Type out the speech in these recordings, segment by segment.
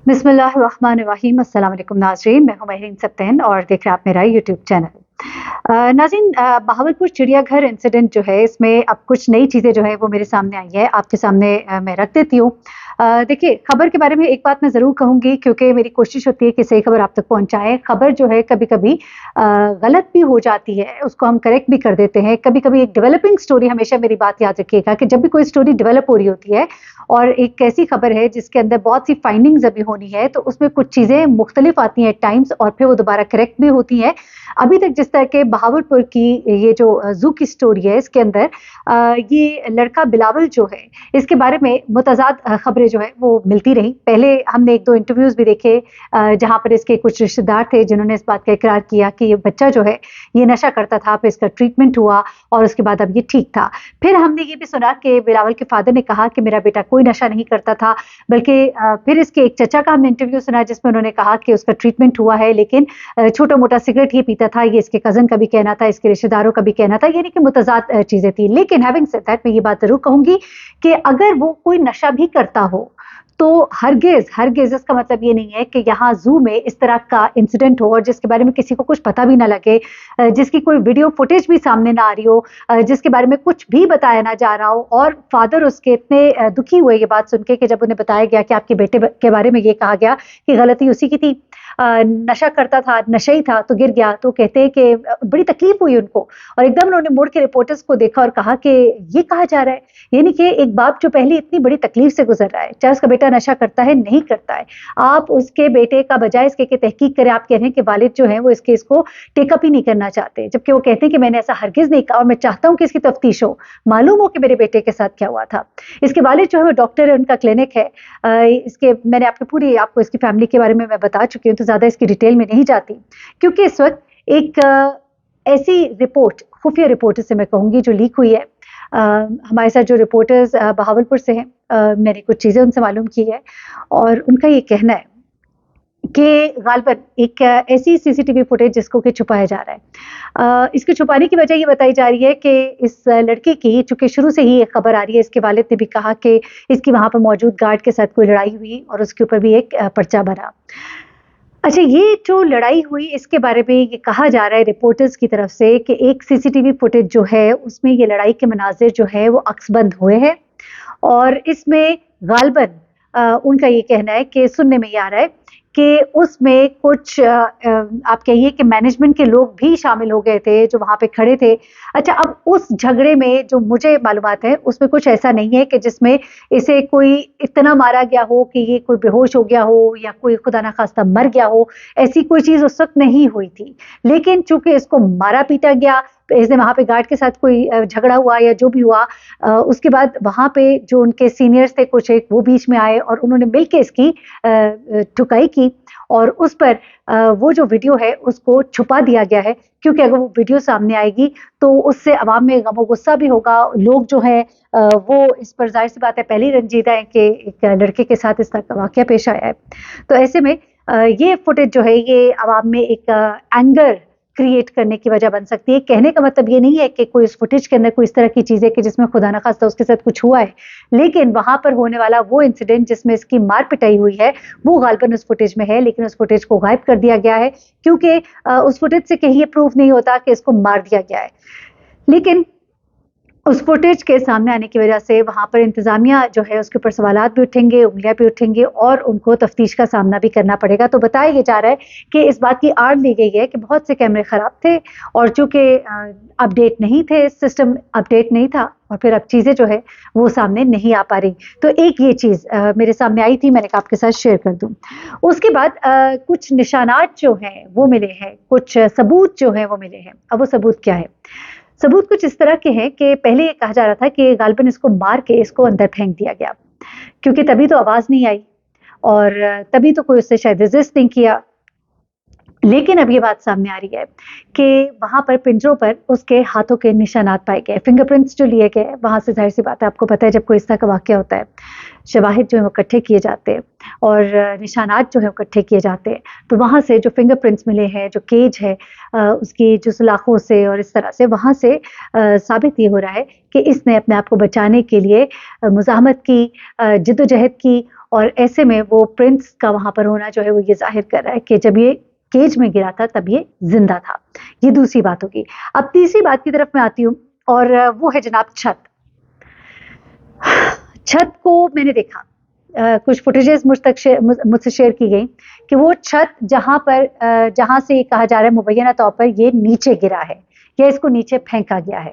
बिस्मिल्लाहिर्रहमानिर्रहीम। अस्सलाम वालेकुम नाज़रीन, मैं हूं महरीन सब्तैन और देख रहे हैं आप मेरा यूट्यूब चैनल। नाज़रीन, बहावलपुर चिड़ियाघर इंसिडेंट जो है, इसमें अब कुछ नई चीज़ें जो है वो मेरे सामने आई है, आपके सामने मैं रख देती हूँ। देखिए, खबर के बारे में एक बात मैं ज़रूर कहूँगी, क्योंकि मेरी कोशिश होती है कि सही खबर आप तक पहुँचाएँ। खबर जो है कभी-कभी गलत भी हो जाती है, उसको हम करेक्ट भी कर देते हैं। कभी-कभी एक डेवलपिंग स्टोरी, हमेशा मेरी बात याद रखिएगा कि जब भी कोई स्टोरी डेवलप हो रही होती है और एक ऐसी खबर है जिसके अंदर बहुत सी फाइंडिंग्स अभी होनी है, तो उसमें कुछ चीज़ें मुख्तलिफ आती हैं एट टाइम्स और फिर वो दोबारा करेक्ट भी होती हैं। अभी तक जिस तरह के बहावलपुर की ये जो ज़ू की स्टोरी है, इसके अंदर ये लड़का बिलावल जो है, इसके बारे में मुतज़ाद खबरें जो है वो मिलती रहीं। पहले हमने 1-2 इंटरव्यूज़ भी देखे जहाँ पर इसके कुछ रिश्तेदार थे जिन्होंने इस बात का इकरार किया कि ये बच्चा जो है ये नशा करता था, फिर इसका ट्रीटमेंट हुआ और उसके बाद अब ये ठीक था। फिर हमने ये भी सुना कि बिलावल के फादर ने कहा कि मेरा बेटा कोई नशा नहीं करता था, बल्कि फिर इसके एक चचा का हमने इंटरव्यू सुना जिसमें उन्होंने कहा कि उसका ट्रीटमेंट हुआ है, लेकिन छोटा-मोटा सिगरेट ही पीता था। ये इसके कज़न का भी कहना था, इसके रिश्तेदारों का भी कहना था, यानी कि मुतज़ाद चीज़ें थी। लेकिन हैविंग सेड दैट, मैं ये बात ज़रूर कहूँगी कि अगर वो कोई नशा भी करता हो, तो हरगिज़ इसका मतलब ये नहीं है कि यहाँ ज़ू में इस तरह का इंसिडेंट हो और जिसके बारे में किसी को कुछ पता भी ना लगे, जिसकी कोई वीडियो फुटेज भी सामने ना आ रही हो, जिसके बारे में कुछ भी बताया ना जा रहा हो और फादर उसके इतने दुखी हुए ये बात सुन के कि जब उन्हें बताया गया कि आपके बेटे के बारे में ये कहा गया कि गलती उसी की थी, नशा करता था, नशेई था तो गिर गया। तो कहते हैं कि बड़ी तकलीफ हुई उनको और एकदम उन्होंने मुड़ के रिपोर्टर्स को देखा और कहा कि ये कहा जा रहा है, यानी कि एक बाप जो पहले इतनी बड़ी तकलीफ से गुजर रहा है, चाहे उसका बेटा नशा करता है नहीं करता है, आप उसके बेटे का बजाय इसके कि तहकीक करें, आप कह रहे हैं कि वालिद जो है वो इस केस को टेकअप ही नहीं करना चाहते, जबकि वो कहते हैं कि मैंने ऐसा हरगिज नहीं कहा और मैं चाहता हूं कि इसकी तफ्तीश हो, मालूम हो कि मेरे बेटे के साथ क्या हुआ था। इसके वालिद जो है वो डॉक्टर है, उनका क्लिनिक है। इसके मैंने आपको इसकी फैमिली के बारे में मैं बता चुकी हूँ, तो ज़्यादा इसकी डिटेल में नहीं जाती, क्योंकि इस वक्त एक ऐसी रिपोर्ट, खुफिया रिपोर्ट से मैं कहूँगी, जो लीक हुई है। हमारे साथ जो रिपोर्टर्स बहावलपुर से हैं, मैंने कुछ चीज़ें उनसे मालूम की है और उनका ये कहना है कि गालिबन एक ऐसी सीसीटीवी फुटेज जिसको कि छुपाया जा रहा है। इसके छुपाने की वजह ये बताई जा रही है कि इस लड़के की, चूँकि शुरू से ही एक खबर आ रही है, इसके वालिद ने भी कहा कि इसकी वहाँ पर मौजूद गार्ड के साथ कोई लड़ाई हुई और उसके ऊपर भी एक पर्चा बना। अच्छा, ये जो लड़ाई हुई इसके बारे में ये कहा जा रहा है रिपोर्टर्स की तरफ से कि एक सीसीटीवी फुटेज जो है उसमें ये लड़ाई के मनाज़िर जो है वो अक्सबंद हुए हैं और इसमें गालिबन उनका ये कहना है कि सुनने में ये आ रहा है कि उसमें कुछ आप कहिए कि मैनेजमेंट के लोग भी शामिल हो गए थे जो वहाँ पे खड़े थे। अच्छा, अब उस झगड़े में जो मुझे मालूमात है उसमें कुछ ऐसा नहीं है कि जिसमें इसे कोई इतना मारा गया हो कि ये कोई बेहोश हो गया हो या कोई खुदा ना खास्ता मर गया हो, ऐसी कोई चीज़ उस वक़्त नहीं हुई थी। लेकिन चूँकि इसको मारा-पीटा गया, इसने वहाँ पे गार्ड के साथ कोई झगड़ा हुआ या जो भी हुआ, उसके बाद वहाँ पे जो उनके सीनियर्स थे कुछ एक, वो बीच में आए और उन्होंने मिलके इसकी ठुकाई की और उस पर वो जो वीडियो है उसको छुपा दिया गया है, क्योंकि अगर वो वीडियो सामने आएगी तो उससे अवाम में गम और गुस्सा भी होगा। लोग जो हैं वो इस पर, ज़ाहिर सी बात है, पहले ही रंजीदा हैं कि एक लड़के के साथ इस तरह का वाक़या पेश आया है। तो ऐसे में ये फुटेज जो है ये अवाम में एक एंगर क्रिएट करने की वजह बन सकती है। कहने का मतलब ये नहीं है कि कोई इस फुटेज के अंदर कोई इस तरह की चीज़ है कि जिसमें खुदा ना खास्ता उसके साथ कुछ हुआ है, लेकिन वहाँ पर होने वाला वो इंसिडेंट जिसमें इसकी मार पिटाई हुई है वो गालिबन उस फुटेज में है, लेकिन उस फुटेज को गायब कर दिया गया है, क्योंकि उस फुटेज से कहीं ये प्रूफ नहीं होता कि इसको मार दिया गया है। लेकिन उस फुटेज के सामने आने की वजह से वहाँ पर इंतज़ामिया जो है उसके ऊपर सवालात भी उठेंगे, उंगलियाँ भी उठेंगी और उनको तफ्तीश का सामना भी करना पड़ेगा। तो बताया ये जा रहा है कि इस बात की आड़ ली गई है कि बहुत से कैमरे ख़राब थे और चूँकि अपडेट नहीं थे, सिस्टम अपडेट नहीं था और फिर अब चीज़ें जो है वो सामने नहीं आ पा रही। तो एक ये चीज़ मेरे सामने आई थी, मैंने कहा आपके साथ शेयर कर दूँ। उसके बाद कुछ निशानात जो हैं वो मिले हैं, कुछ सबूत जो हैं वो मिले हैं। अब वो सबूत क्या है? सबूत कुछ इस तरह के हैं कि पहले ये कहा जा रहा था कि गालिबन इसको मार के इसको अंदर फेंक दिया गया, क्योंकि तभी तो आवाज़ नहीं आई और तभी तो कोई उससे शायद रेज़िस्ट नहीं किया। लेकिन अब ये बात सामने आ रही है कि वहाँ पर पिंजरों पर उसके हाथों के निशानात पाए गए, फिंगरप्रिंट्स जो लिए गए, वहाँ से ज़ाहिर सी बात है, आपको पता है जब कोई इस तरह का वाक़या होता है, शवाहिद जो है वो इकट्ठे किए जाते हैं और निशानात जो है वो इकट्ठे किए जाते हैं। तो वहाँ से जो फिंगरप्रिंट्स मिले हैं, जो केज है उसकी जो सुलाखों से और इस तरह से, वहाँ से साबित ये हो रहा है कि इसने अपने आप को बचाने के लिए मुज़ाहमत की, जद्दोजहद की اور ایسے میں وہ پرنس کا وہاں پر ہونا جو ہے وہ یہ ظاہر کر رہا ہے کہ جب یہ کیج میں گرا تھا تب یہ زندہ تھا. یہ دوسری بات ہوگی. اب تیسری بات کی طرف میں آتی ہوں اور وہ ہے جناب چھت. چھت کو میں نے دیکھا, کچھ فوٹیجز مجھ سے شیئر کی گئی کہ وہ چھت جہاں سے یہ کہا جا رہا ہے مبینہ طور پر یہ نیچے گرا ہے یا اس کو نیچے پھینکا گیا ہے,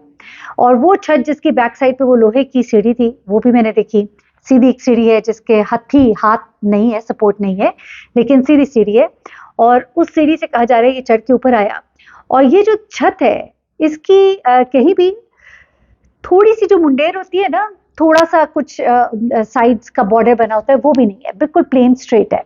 اور وہ چھت جس کی بیک سائڈ پہ وہ لوہے کی سیڑھی تھی وہ بھی میں نے دیکھی. سیدھی ایک سیڑھی ہے جس کے ہاتھ نہیں ہے, سپورٹ نہیں ہے, لیکن سیدھی سیڑھی ہے, اور اس سیڑھی سے کہا جا رہا ہے یہ چڑھ کے اوپر آیا. اور یہ جو چھت ہے اس کی کہیں بھی تھوڑی سی جو منڈیر ہوتی ہے نا, تھوڑا سا کچھ سائڈز کا بارڈر بنا ہوتا ہے, وہ بھی نہیں ہے, بالکل پلین اسٹریٹ ہے.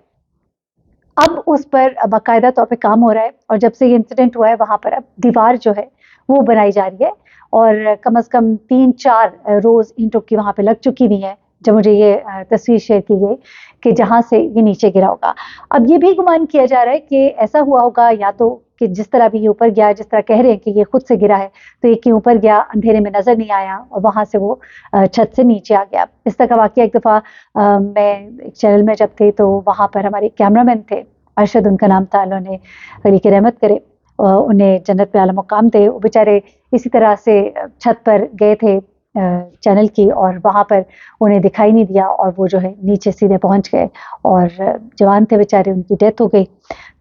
اب اس پر باقاعدہ طور پہ کام ہو رہا ہے, اور جب سے یہ انسیڈنٹ ہوا ہے وہاں پر اب دیوار جو ہے وہ بنائی جا رہی ہے, اور کم از کم 3-4 روز اینٹوں کی وہاں پہ لگ چکی ہوئی ہیں جب مجھے یہ تصویر شیئر کی گئی کہ جہاں سے یہ نیچے گرا ہوگا. اب یہ بھی گمان کیا جا رہا ہے کہ ایسا ہوا ہوگا یا تو کہ جس طرح بھی یہ اوپر گیا, جس طرح کہہ رہے ہیں کہ یہ خود سے گرا ہے, تو یہ کیوں اوپر گیا, اندھیرے میں نظر نہیں آیا اور وہاں سے وہ چھت سے نیچے آ گیا. اس طرح کا واقعہ ایک دفعہ میں ایک چینل میں جب تھی تو وہاں پر ہمارے کیمرہ مین تھے, ارشد ان کا نام تھا, انہوں نے علی کی رحمت کرے, انہیں جنت پہ اعلیٰ مقام تھے, وہ بیچارے اسی طرح سے چھت پر گئے تھے چینل کی, اور وہاں پر انہیں دکھائی نہیں دیا اور وہ جو ہے نیچے سیدھے پہنچ گئے, اور جوان تھے بیچارے, ان کی ڈیتھ ہو گئی.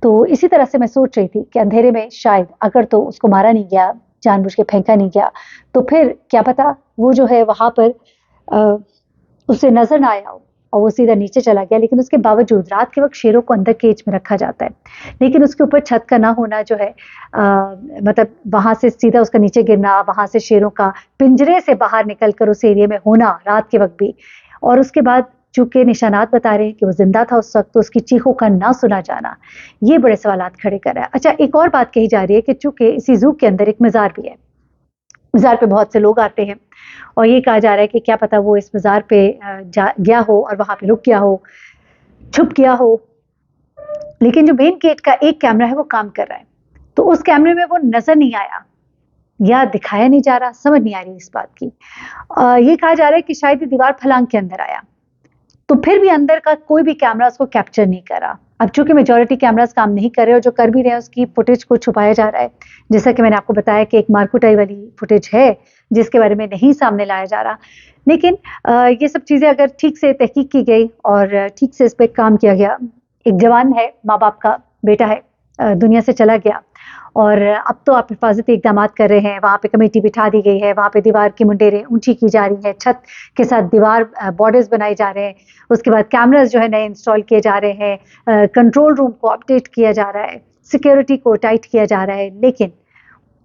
تو اسی طرح سے میں سوچ رہی تھی کہ اندھیرے میں شاید اگر تو اس کو مارا نہیں گیا, جان بوجھ کے پھینکا نہیں گیا, تو پھر کیا پتا وہ جو ہے وہاں پر اسے نظر نہ آیا ہو اور وہ سیدھا نیچے چلا گیا. لیکن اس کے باوجود رات کے وقت شیروں کو اندر کیج میں رکھا جاتا ہے, لیکن اس کے اوپر چھت کا نہ ہونا جو ہے مطلب وہاں سے سیدھا اس کا نیچے گرنا, وہاں سے شیروں کا پنجرے سے باہر نکل کر اس ایریے میں ہونا رات کے وقت بھی, اور اس کے بعد چونکہ نشانات بتا رہے ہیں کہ وہ زندہ تھا اس وقت, تو اس کی چیخوں کا نہ سنا جانا یہ بڑے سوالات کھڑے کر رہا ہے. اچھا, ایک اور بات کہی جا رہی ہے کہ چونکہ اسی زو کے اندر ایک مزار بھی ہے, مزار پہ بہت سے لوگ آتے ہیں, اور یہ کہا جا رہا ہے کہ کیا پتا وہ اس مزار پہ گیا ہو اور وہاں پہ رک گیا ہو, چھپ گیا ہو. لیکن جو مین گیٹ کا ایک کیمرہ ہے وہ کام کر رہا ہے, تو اس کیمرے میں وہ نظر نہیں آیا یا دکھایا نہیں جا رہا, سمجھ نہیں آ رہی اس بات کی. یہ کہا جا رہا ہے کہ شاید یہ دیوار پھلانگ کے اندر آیا, تو پھر بھی اندر کا کوئی بھی کیمرہ اس کو کیپچر نہیں کرا. اب چونکہ میجورٹی کیمراز کام نہیں کر رہے, اور جو کر بھی رہے ہیں اس کی فوٹیج کو چھپایا جا رہا ہے, جیسا کہ میں نے آپ کو بتایا کہ ایک مارکوٹائی والی فوٹیج ہے جس کے بارے میں نہیں سامنے لایا جا رہا. لیکن یہ سب چیزیں اگر ٹھیک سے تحقیق کی گئی اور ٹھیک سے اس پہ کام کیا گیا, ایک جوان ہے, ماں باپ کا بیٹا ہے, دنیا سے چلا گیا, اور اب تو آپ حفاظتی اقدامات کر رہے ہیں, وہاں پہ کمیٹی بٹھا دی گئی ہے, وہاں پہ دیوار کی منڈیریں اونچی کی جا رہی ہیں, چھت کے ساتھ دیوار بارڈرز بنائے جا رہے ہیں, اس کے بعد کیمراز جو ہے نئے انسٹال کیے جا رہے ہیں, کنٹرول روم کو اپڈیٹ کیا جا رہا ہے, سیکیورٹی کو ٹائٹ کیا جا رہا ہے. لیکن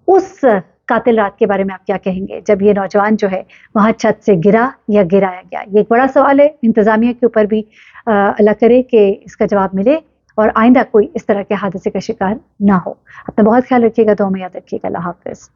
اس قاتل رات کے بارے میں آپ کیا کہیں گے جب یہ نوجوان جو ہے وہاں چھت سے گرا یا گرایا گیا؟ یہ ایک بڑا سوال ہے, انتظامیہ کے اوپر بھی اللہ کرے کہ اس کا جواب ملے اور آئندہ کوئی اس طرح کے حادثے کا شکار نہ ہو. اپنا بہت خیال رکھیے گا, دعا میں یاد رکھیے گا. اللہ حافظ.